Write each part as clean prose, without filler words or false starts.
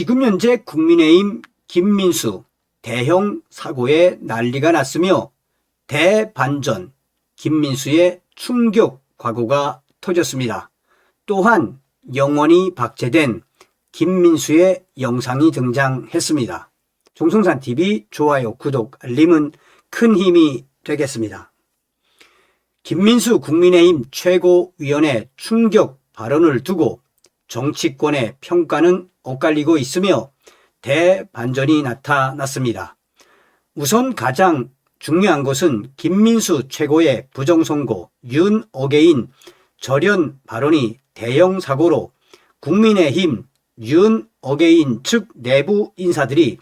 지금 현재 국민의힘 김민수 대형 사고에 난리가 났으며 대반전 김민수의 충격 과거가 터졌습니다. 또한 영원히 박제된 김민수의 영상이 등장했습니다. 종성산TV 좋아요, 구독, 알림은 큰 힘이 되겠습니다. 김민수 국민의힘 최고위원의 충격 발언을 두고 정치권의 평가는 엇갈리고 있으며 대반전이 나타났습니다. 우선 가장 중요한 것은 김민수 최고의 부정선거 윤어게인 절연 발언이 대형 사고로 국민의힘 윤어게인 측 내부 인사들이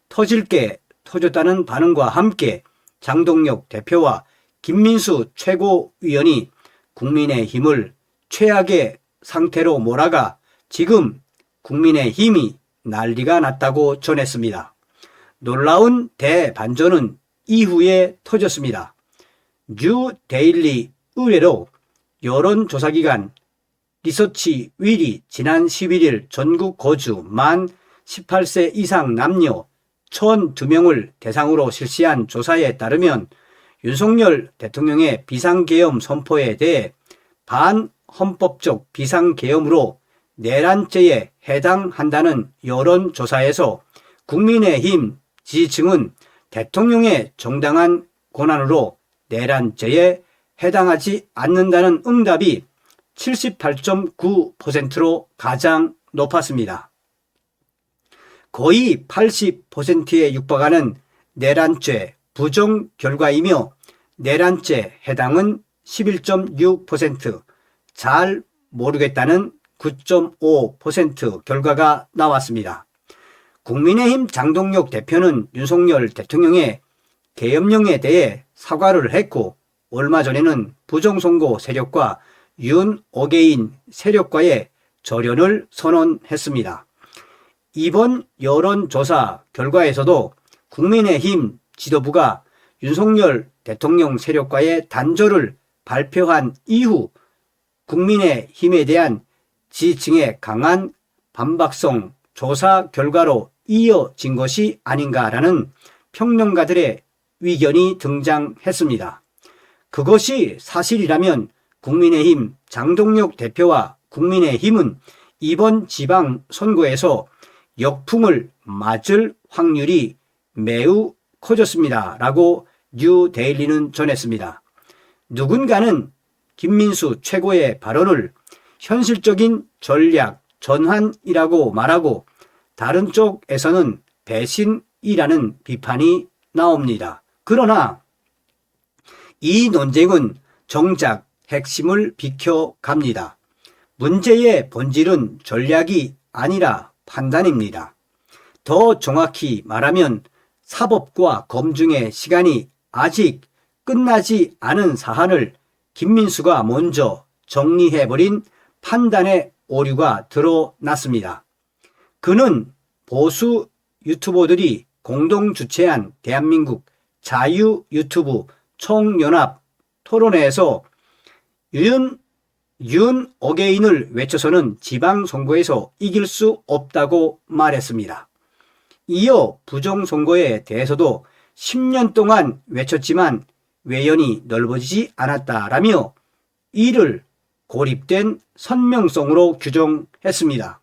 터질 게 터졌다는 반응과 함께 장동혁 대표와 김민수 최고위원이 국민의힘을 최악의 상태로 몰아가 지금 국민의힘이 난리가 났다고 전했습니다. 놀라운 대반전은 이후에 터졌습니다. 뉴데일리 의뢰로 여론조사기관 리서치 윌이 지난 11일 전국 거주 만 18세 이상 남녀 1,002명을 대상으로 실시한 조사에 따르면 윤석열 대통령의 비상계엄 선포에 대해 반헌법적 비상계엄으로 내란죄에 해당한다는 여론조사에서 국민의힘 지지층은 대통령의 정당한 권한으로 내란죄에 해당하지 않는다는 응답이 78.9%로 가장 높았습니다. 거의 80%에 육박하는 내란죄 부정 결과이며 내란죄 해당은 11.6%, 잘 모르겠다는 9.5% 결과가 나왔습니다. 국민의힘 장동혁 대표는 윤석열 대통령의 계엄령에 대해 사과를 했고 얼마 전에는 부정선거 세력과 윤어게인 세력과의 절연을 선언했습니다. 이번 여론조사 결과에서도 국민의힘 지도부가 윤석열 대통령 세력과의 단절을 발표한 이후 국민의힘에 대한 지지층의 강한 반박성 조사 결과로 이어진 것이 아닌가라는 평론가들의 의견이 등장했습니다. 그것이 사실이라면 국민의힘 장동혁 대표와 국민의힘은 이번 지방선거에서 역풍을 맞을 확률이 매우 커졌습니다. 라고 뉴데일리는 전했습니다. 누군가는 김민수 최고의 발언을 현실적인 전략 전환이라고 말하고 다른 쪽에서는 배신이라는 비판이 나옵니다. 그러나 이 논쟁은 정작 핵심을 비켜갑니다. 문제의 본질은 전략이 아니라 판단입니다. 더 정확히 말하면 사법과 검증의 시간이 아직 끝나지 않은 사안을 김민수가 먼저 정리해버린 판단의 오류가 드러났습니다. 그는 보수 유튜버들이 공동 주최한 대한민국 자유 유튜브 총연합 토론회에서 윤어게인을 외쳐서는 지방선거에서 이길 수 없다고 말했습니다. 이어 부정선거에 대해서도 10년 동안 외쳤지만 외연이 넓어지지 않았다라며 이를 고립된 선명성으로 규정했습니다.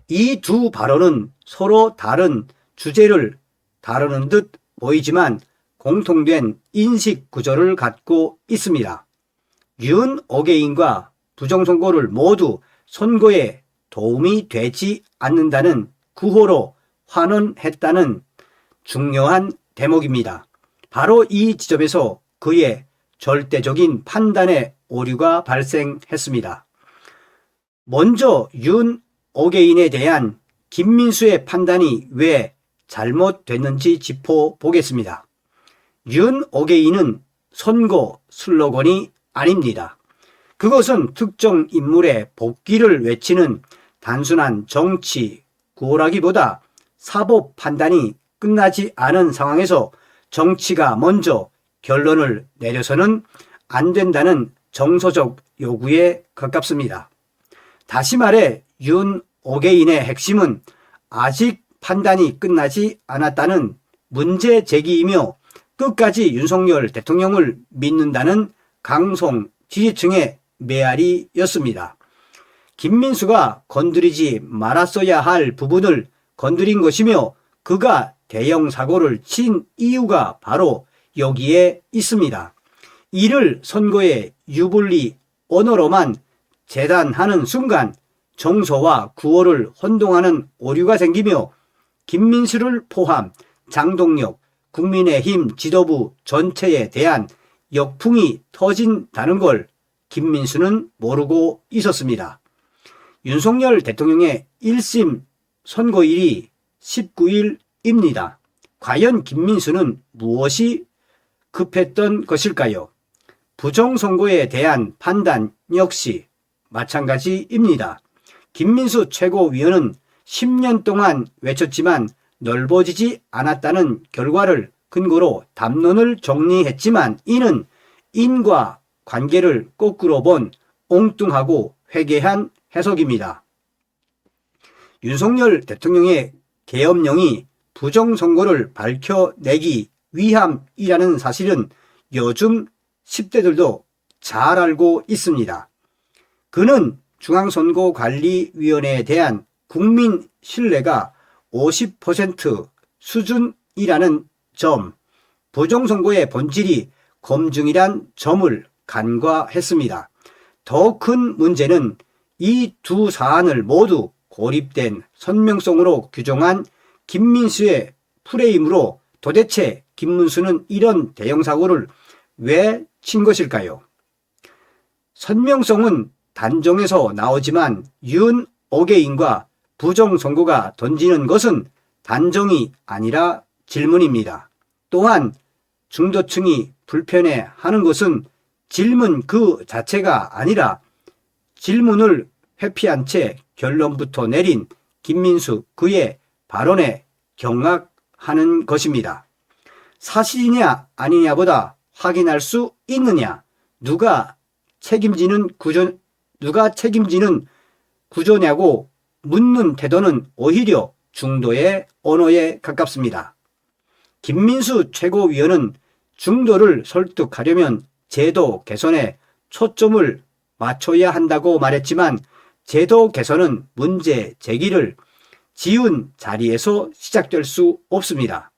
이 두 발언은 서로 다른 주제를 다루는 듯 보이지만 공통된 인식 구조를 갖고 있습니다. 윤어게인과 부정선거를 모두 선거에 도움이 되지 않는다는 구호로 환원했다는 중요한 대목입니다. 바로 이 지점에서 그의 절대적인 판단의 오류가 발생했습니다. 먼저 윤어게인에 대한 김민수의 판단이 왜 잘못됐는지 짚어보겠습니다. 윤어게인은 선거 슬로건이 아닙니다. 그것은 특정 인물의 복귀를 외치는 단순한 정치 구호라기보다 사법 판단이 끝나지 않은 상황에서 정치가 먼저 결론을 내려서는 안 된다는 정서적 요구에 가깝습니다. 다시 말해 어게인의 핵심은 아직 판단이 끝나지 않았다는 문제 제기이며 끝까지 윤석열 대통령을 믿는다는 강성 지지층의 메아리였습니다. 김민수가 건드리지 말았어야 할 부분을 건드린 것이며 그가 대형 사고를 친 이유가 바로 여기에 있습니다. 이를 선거의 유불리 언어로만 재단하는 순간 정서와 구호를 혼동하는 오류가 생기며 김민수를 포함 장동혁, 국민의힘 지도부 전체에 대한 역풍이 터진다는 걸 김민수는 모르고 있었습니다. 윤석열 대통령의 1심 선고일이 19일입니다. 과연 김민수는 무엇이 급했던 것일까요? 부정선거에 대한 판단 역시 마찬가지입니다. 김민수 최고위원은 10년 동안 외쳤지만 넓어지지 않았다는 결과를 근거로 담론을 정리했지만 이는 인과 관계를 거꾸로 본 엉뚱하고 회개한 해석입니다. 윤석열 대통령의 계엄령이 부정선거를 밝혀내기 위함이라는 사실은 요즘 10대들도 잘 알고 있습니다. 그는 중앙선거관리위원회에 대한 국민 신뢰가 50% 수준이라는 점, 부정선거의 본질이 검증이란 점을 간과했습니다. 더 큰 문제는 이 두 사안을 모두 고립된 선명성으로 규정한 김민수의 프레임으로 도대체 김민수는 이런 대형 사고를 왜 친 것일까요? 선명성은 단정에서 나오지만 윤 어게인과 부정선거가 던지는 것은 단정이 아니라 질문입니다. 또한 중도층이 불편해하는 것은 질문 그 자체가 아니라 질문을 회피한 채 결론부터 내린 김민수 그의 발언에 경악하는 것입니다. 사실이냐 아니냐보다 확인할 수 있느냐, 누가 책임지는 구조냐고 묻는 태도는 오히려 중도의 언어에 가깝습니다. 김민수 최고위원은 중도를 설득하려면 제도 개선에 초점을 맞춰야 한다고 말했지만 제도 개선은 문제 제기를 지운 자리에서 시작될 수 없습니다.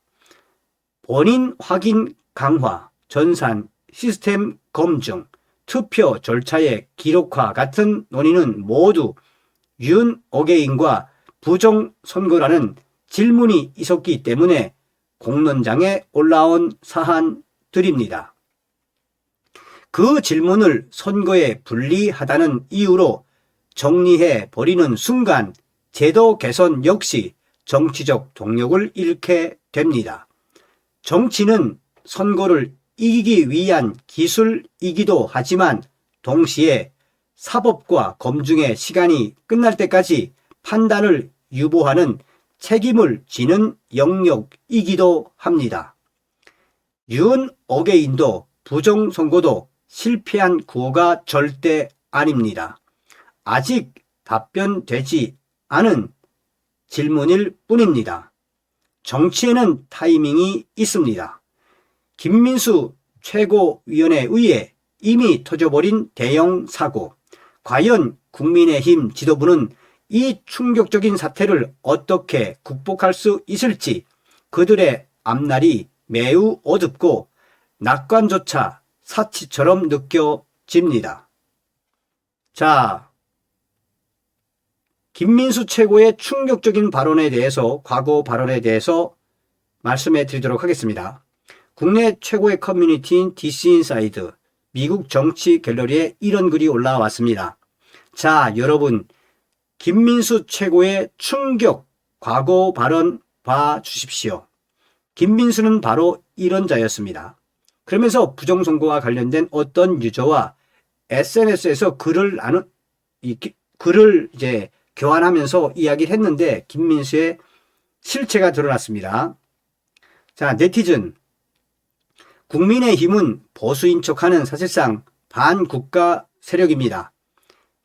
본인 확인 강화, 전산, 시스템 검증, 투표 절차의 기록화 같은 논의는 모두 윤 어게인과 부정선거라는 질문이 있었기 때문에 공론장에 올라온 사안들입니다. 그 질문을 선거에 불리하다는 이유로 정리해 버리는 순간 제도 개선 역시 정치적 동력을 잃게 됩니다. 정치는 선거를 이기기 위한 기술이기도 하지만 동시에 사법과 검증의 시간이 끝날 때까지 판단을 유보하는 책임을 지는 영역이기도 합니다. 윤 어게인도 부정선거도 실패한 구호가 절대 아닙니다. 아직 답변되지 않은 질문일 뿐입니다. 정치에는 타이밍이 있습니다. 김민수 최고위원에 의해 이미 터져버린 대형 사고. 과연 국민의힘 지도부는 이 충격적인 사태를 어떻게 극복할 수 있을지 그들의 앞날이 매우 어둡고 낙관조차 사치처럼 느껴집니다. 자, 김민수 최고의 충격적인 발언에 대해서 과거 발언에 대해서 말씀해 드리도록 하겠습니다. 국내 최고의 커뮤니티인 DC인사이드 미국 정치 갤러리에 이런 글이 올라왔습니다. 자, 여러분 김민수 최고의 충격 과거 발언 봐주십시오. 김민수는 바로 이런 자였습니다. 그러면서 부정선거와 관련된 어떤 유저와 SNS에서 글을 이제 교환하면서 이야기를 했는데 김민수의 실체가 드러났습니다. 자, 네티즌. 국민의힘은 보수인 척하는 사실상 반국가 세력입니다.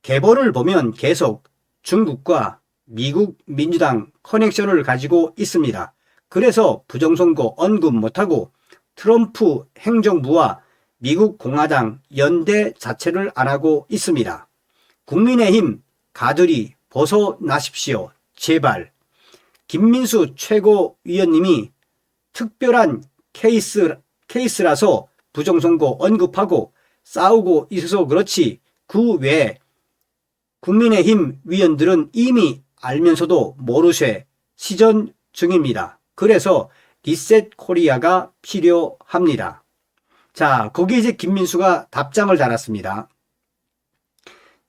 계보를 보면 계속 중국과 미국 민주당 커넥션을 가지고 있습니다. 그래서 부정선거 언급 못하고 트럼프 행정부와 미국 공화당 연대 자체를 안 하고 있습니다. 국민의힘 가들이 벗어나십시오. 제발. 김민수 최고위원님이 특별한 케이스라서 부정선거 언급하고 싸우고 있어서 그렇지 그 외에 국민의힘 위원들은 이미 알면서도 모르쇠 시전 중입니다. 그래서 리셋 코리아가 필요합니다. 자, 거기에 이제 김민수가 답장을 달았습니다.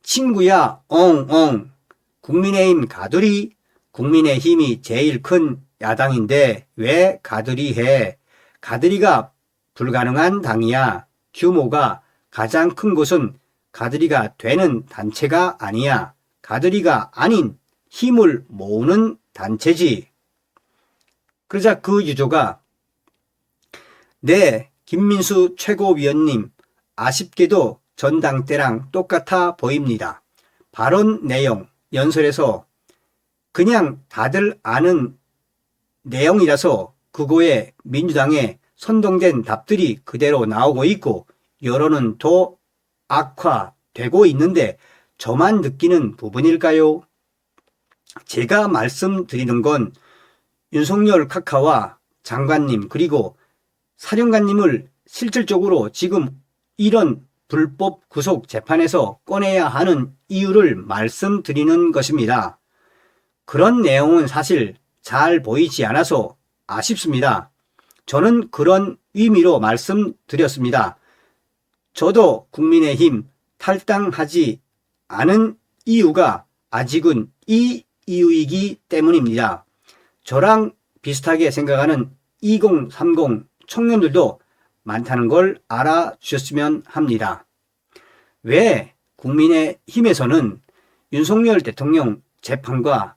친구야, 엉엉. 국민의힘 가두리. 국민의힘이 제일 큰 야당인데 왜 가두리 해? 가두리가 불가능한 당이야. 규모가 가장 큰 곳은 가두리가 되는 단체가 아니야. 가두리가 아닌 힘을 모으는 단체지. 그러자 그 유조가 네, 김민수 최고위원님 아쉽게도 전당대랑 똑같아 보입니다. 발언 내용 연설에서 그냥 다들 아는 내용이라서 그거에 민주당에 선동된 답들이 그대로 나오고 있고 여론은 더 악화되고 있는데 저만 느끼는 부분일까요? 제가 말씀드리는 건 윤석열 카카와 장관님 그리고 사령관님을 실질적으로 지금 이런 불법 구속 재판에서 꺼내야 하는 이유를 말씀드리는 것입니다. 그런 내용은 사실 잘 보이지 않아서 아쉽습니다. 저는 그런 의미로 말씀드렸습니다. 저도 국민의힘 탈당하지 않은 이유가 아직은 이 이유이기 때문입니다. 저랑 비슷하게 생각하는 2030 청년들도 많다는 걸 알아주셨으면 합니다. 왜 국민의힘에서는 윤석열 대통령과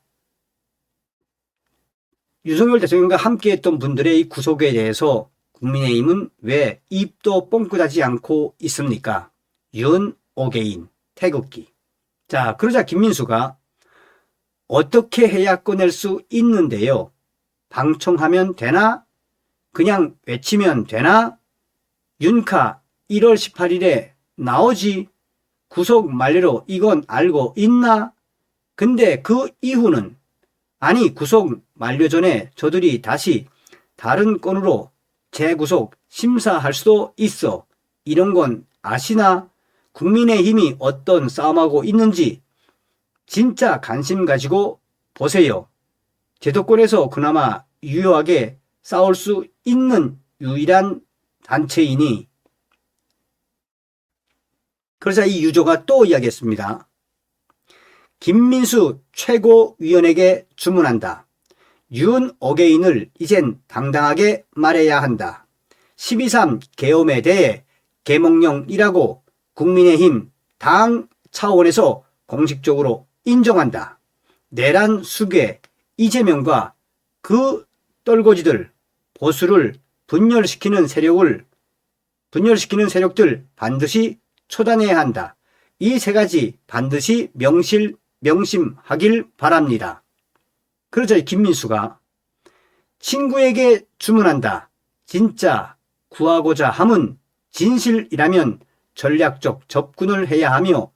함께했던 분들의 구속에 대해서 국민의힘은 왜 입도 뻥끗하지 않고 있습니까? 윤, 오게인, 태극기. 자, 그러자 김민수가 어떻게 해야 꺼낼 수 있는데요? 방청하면 되나? 그냥 외치면 되나? 윤카 1월 18일에 나오지. 구속 만료로 이건 알고 있나? 근데 그 이후는 아니 구속 만료 전에 저들이 다시 다른 건으로 재구속 심사할 수도 있어. 이런 건 아시나? 국민의힘이 어떤 싸움하고 있는지 진짜 관심 가지고 보세요. 제도권에서 그나마 유효하게 싸울 수 있는 유일한 단체이니. 그래서 이 유조가 또 이야기했습니다. 김민수 최고위원에게 주문한다. 윤 어게인을 이젠 당당하게 말해야 한다. 12.3 계엄에 대해 계몽령이라고 국민의힘 당 차원에서 공식적으로 인정한다. 내란 수괴 이재명과 그 떨거지들 보수를 분열시키는 세력들 반드시 처단해야 한다. 이 세 가지 반드시 명심하길 바랍니다. 그러자 김민수가 친구에게 주문한다. 진짜 구하고자 함은 진실이라면 전략적 접근을 해야 하며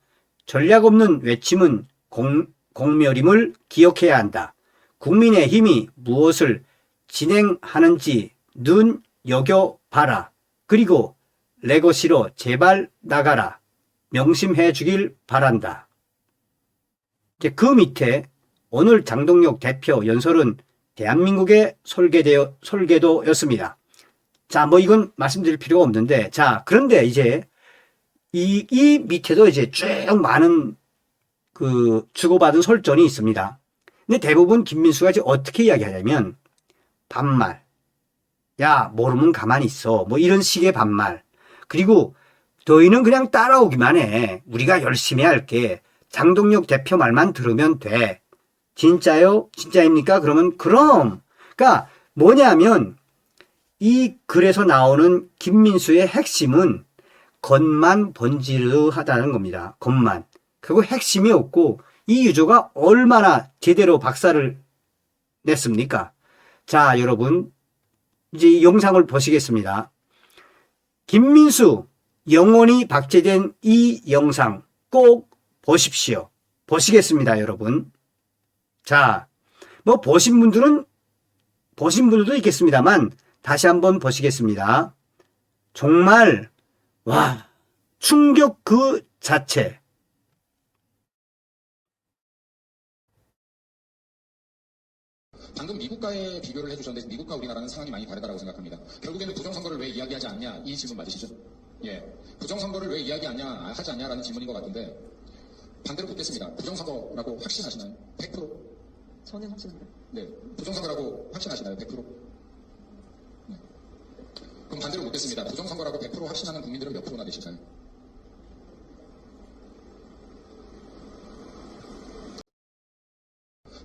전략 없는 외침은 공멸임을 기억해야 한다. 국민의힘이 무엇을 진행하는지 눈여겨봐라. 그리고 레거시로 제발 나가라. 명심해 주길 바란다. 이제 그 밑에 오늘 장동혁 대표 연설은 대한민국의 설계도였습니다. 자, 뭐 이건 말씀드릴 필요가 없는데, 자, 그런데 이제 이 밑에도 이제 쭉 많은 주고받은 설전이 있습니다. 근데 대부분 김민수가 이제 어떻게 이야기하냐면, 반말. 야, 모르면 가만히 있어. 뭐 이런 식의 반말. 그리고 너희는 그냥 따라오기만 해. 우리가 열심히 할게. 장동혁 대표 말만 들으면 돼. 진짜요? 진짜입니까? 그러면 그럼. 그러니까 뭐냐면 이 글에서 나오는 김민수의 핵심은 겉만 번지르하다는 겁니다. 겉만. 그리고 핵심이 없고 이 유조가 얼마나 제대로 박살을 냈습니까? 자, 여러분 이제 이 영상을 보시겠습니다. 김민수 영혼이 박제된 이 영상 꼭 보십시오. 보시겠습니다, 여러분. 자, 뭐 보신 분들도 있겠습니다만 다시 한번 보시겠습니다. 정말 와, 충격 그 자체. 방금 미국과의 비교를 해주셨는데 미국과 우리나라는 상황이 많이 다르다고 생각합니다. 결국에는 부정선거를 왜 이야기하지 않냐 이 질문 맞으시죠? 예, 부정선거를 왜 하지 않냐라는 질문인 것 같은데 반대로 묻겠습니다. 부정선거라고 확신하시나요? 100%? 저는 확신합니다. 네, 부정선거라고 확신하시나요? 100%? 네. 그럼 반대로 묻겠습니다. 부정선거라고 100% 확신하는 국민들은 몇 프로나 되실까요?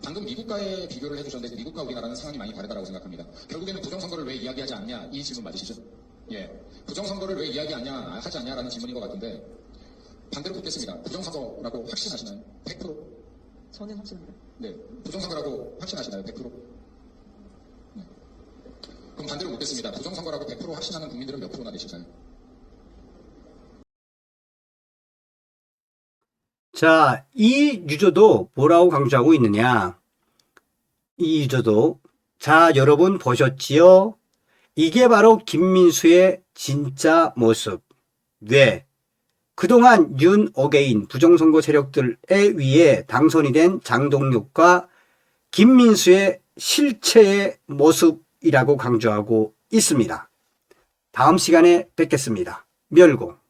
방금 미국과의 비교를 해주셨는데 미국과 우리나라는 상황이 많이 다르다고 생각합니다. 결국에는 부정선거를 왜 이야기하지 않냐 이 질문 맞으시죠? 예, 부정선거를 왜 하지 않냐라는 질문인 것 같은데 반대로 묻겠습니다. 부정선거라고 확신하시나요? 100%? 저는 확신합니다. 네, 부정선거라고 확신하시나요? 100%? 네. 그럼 반대로 묻겠습니다. 부정선거라고 100% 확신하는 국민들은 몇 프로나 되실까요? 자, 이 유저도 뭐라고 강조하고 있느냐? 이 유저도 자, 여러분 보셨지요? 이게 바로 김민수의 진짜 모습. 왜? 그동안 윤 어게인 부정선거 세력들에 의해 당선이 된 장동혁과 김민수의 실체의 모습이라고 강조하고 있습니다. 다음 시간에 뵙겠습니다. 멸공.